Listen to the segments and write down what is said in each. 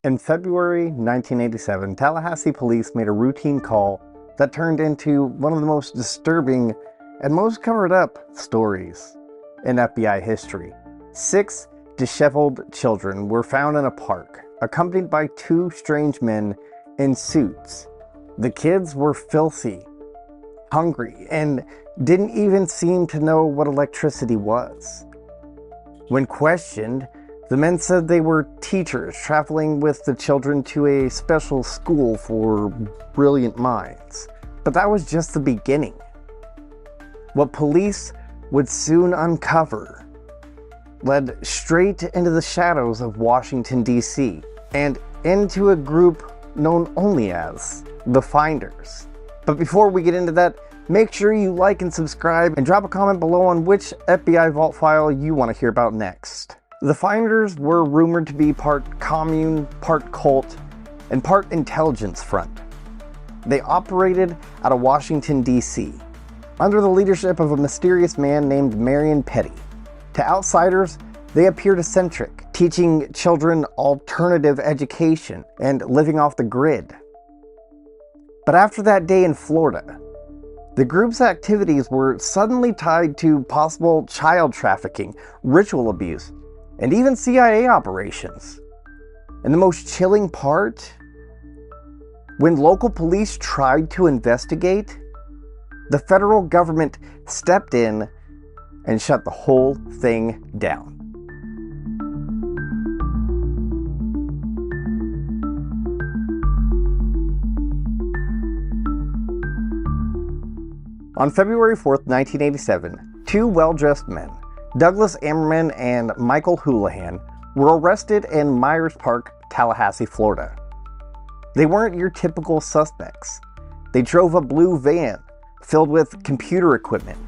In February 1987, Tallahassee police made a routine call that turned into one of the most disturbing and most covered up stories in FBI history. 6 disheveled children were found in a park, accompanied by 2 strange men in suits. The kids were filthy, hungry, and didn't even seem to know what electricity was. When questioned, the men said they were teachers traveling with the children to a special school for brilliant minds. But that was just the beginning. What police would soon uncover led straight into the shadows of Washington, D.C., and into a group known only as the Finders. But before we get into that, make sure you like and subscribe and drop a comment below on which FBI vault file you want to hear about next. The Finders were rumored to be part commune, part cult, and part intelligence front. They operated out of Washington, D.C., under the leadership of a mysterious man named Marion Petty. To outsiders, they appeared eccentric, teaching children alternative education and living off the grid. But after that day in Florida, the group's activities were suddenly tied to possible child trafficking, ritual abuse, and even CIA operations. And the most chilling part, when local police tried to investigate, the federal government stepped in and shut the whole thing down. On February 4th, 1987, 2 well-dressed men, Douglas Ammerman and Michael Houlihan, were arrested in Myers Park, Tallahassee, Florida. They weren't your typical suspects. They drove a blue van filled with computer equipment,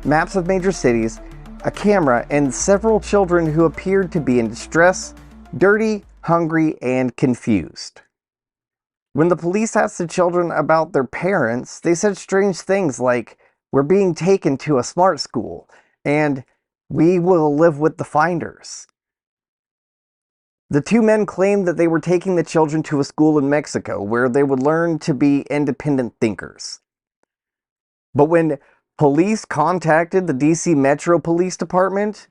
maps of major cities, a camera, and several children who appeared to be in distress, dirty, hungry, and confused. When the police asked the children about their parents, they said strange things like, "We're being taken to a smart school," and "We will live with the Finders." The 2 men claimed that they were taking the children to a school in Mexico where they would learn to be independent thinkers. But when police contacted the DC Metro Police Department,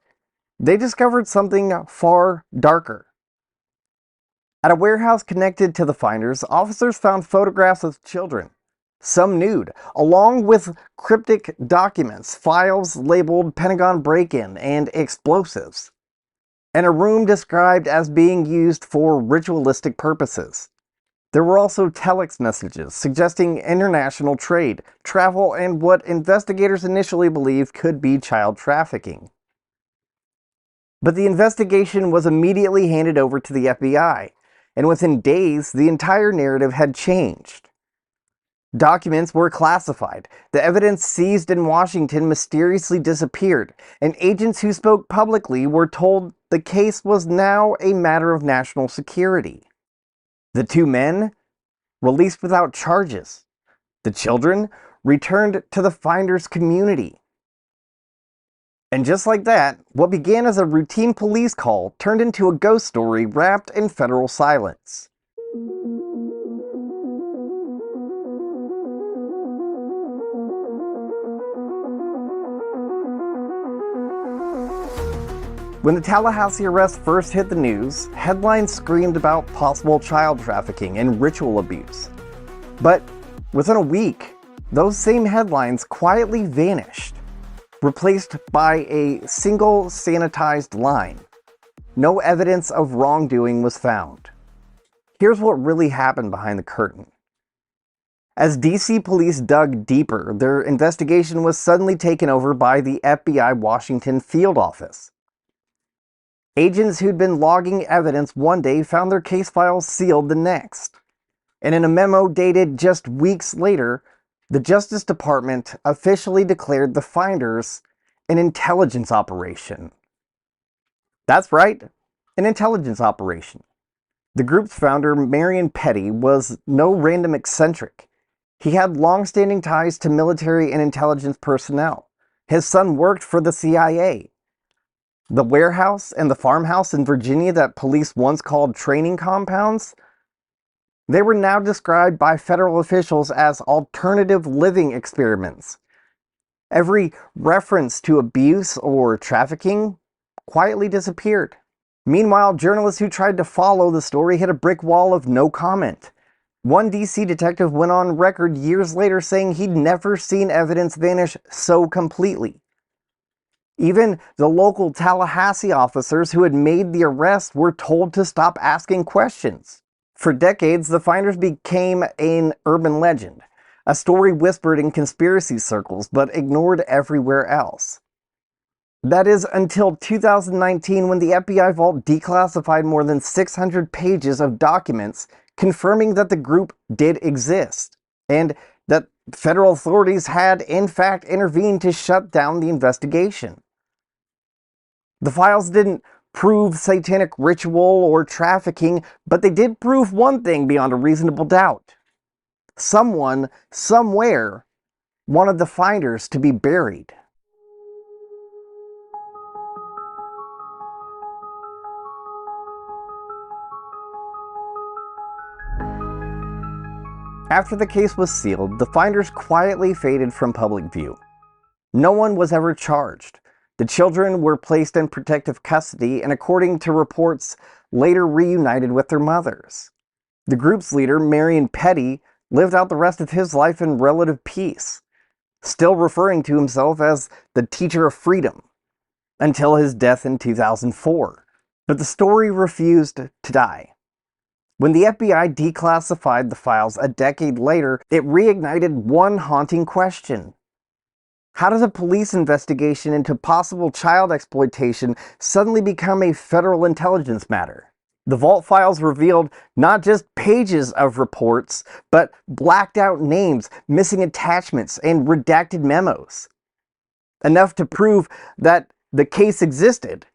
they discovered something far darker. At a warehouse connected to the Finders, officers found photographs of children, some nude, along with cryptic documents, files labeled Pentagon break-in and explosives, and a room described as being used for ritualistic purposes. There were also telex messages suggesting international trade, travel, and what investigators initially believed could be child trafficking. But the investigation was immediately handed over to the FBI, and within days, the entire narrative had changed. Documents were classified, the evidence seized in Washington mysteriously disappeared, and agents who spoke publicly were told the case was now a matter of national security. The 2 men released without charges. The children returned to the Finders community. And just like that, what began as a routine police call turned into a ghost story wrapped in federal silence. When the Tallahassee arrest first hit the news, headlines screamed about possible child trafficking and ritual abuse. But within a week, those same headlines quietly vanished, replaced by a single sanitized line. No evidence of wrongdoing was found. Here's what really happened behind the curtain. As DC police dug deeper, their investigation was suddenly taken over by the FBI Washington field office. Agents who'd been logging evidence one day found their case files sealed the next. And in a memo dated just weeks later, the Justice Department officially declared the Finders an intelligence operation. That's right, an intelligence operation. The group's founder, Marion Petty, was no random eccentric. He had long-standing ties to military and intelligence personnel. His son worked for the CIA. The warehouse and the farmhouse in Virginia that police once called training compounds, they were now described by federal officials as alternative living experiments. Every reference to abuse or trafficking quietly disappeared. Meanwhile, journalists who tried to follow the story hit a brick wall of no comment. One DC detective went on record years later saying he'd never seen evidence vanish so completely. Even the local Tallahassee officers who had made the arrest were told to stop asking questions. For decades, the finders became an urban legend, a story whispered in conspiracy circles but ignored everywhere else. That is until 2019, when the FBI vault declassified more than 600 pages of documents confirming that the group did exist, and that federal authorities had in fact intervened to shut down the investigation. The files didn't prove satanic ritual or trafficking, but they did prove one thing beyond a reasonable doubt. Someone, somewhere, wanted the finders to be buried. After the case was sealed, the finders quietly faded from public view. No one was ever charged. The children were placed in protective custody and, according to reports, later reunited with their mothers. The group's leader, Marion Petty, lived out the rest of his life in relative peace, still referring to himself as the Teacher of Freedom, until his death in 2004. But the story refused to die. When the FBI declassified the files a decade later, it reignited one haunting question. How does a police investigation into possible child exploitation suddenly become a federal intelligence matter? The vault files revealed not just pages of reports, but blacked out names, missing attachments, and redacted memos. Enough to prove that the case existed,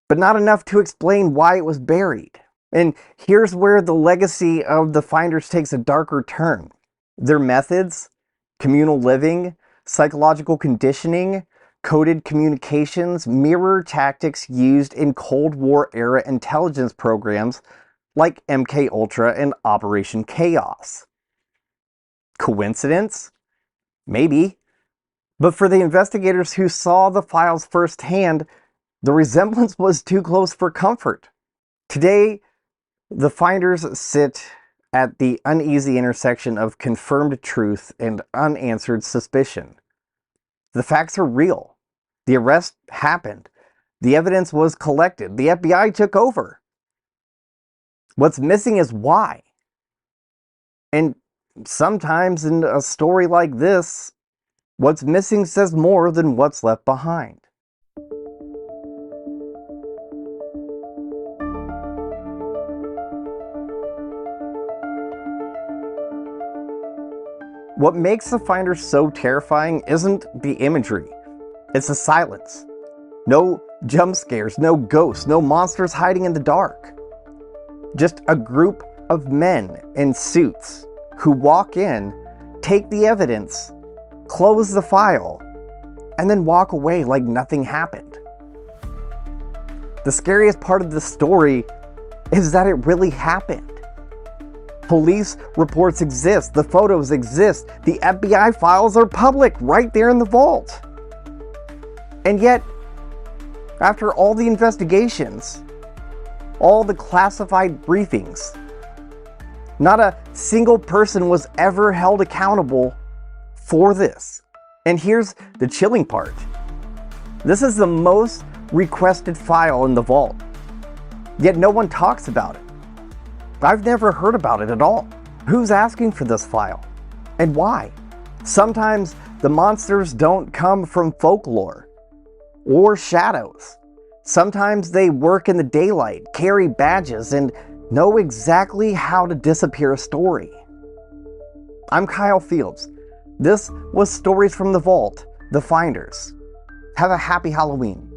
but not enough to explain why it was buried. And here's where the legacy of the finders takes a darker turn. Their methods, communal living, psychological conditioning, coded communications, mirror tactics used in Cold War-era intelligence programs like MKUltra and Operation Chaos. Coincidence? Maybe. But for the investigators who saw the files firsthand, the resemblance was too close for comfort. Today, the finders sit at the uneasy intersection of confirmed truth and unanswered suspicion. The facts are real. The arrest happened. The evidence was collected. The FBI took over. What's missing is why. And sometimes in a story like this, what's missing says more than what's left behind. What makes the finders so terrifying isn't the imagery, it's the silence. No jump scares, no ghosts, no monsters hiding in the dark. Just a group of men in suits who walk in, take the evidence, close the file, and then walk away like nothing happened. The scariest part of the story is that it really happened. Police reports exist, the photos exist, the FBI files are public right there in the vault. And yet, after all the investigations, all the classified briefings, not a single person was ever held accountable for this. And here's the chilling part. This is the most requested file in the vault, yet no one talks about it. I've never heard about it at all. Who's asking for this file? And why? Sometimes the monsters don't come from folklore or shadows. Sometimes they work in the daylight, carry badges, and know exactly how to disappear a story. I'm Kyle Fields. This was Stories from the Vault, The Finders. Have a happy Halloween.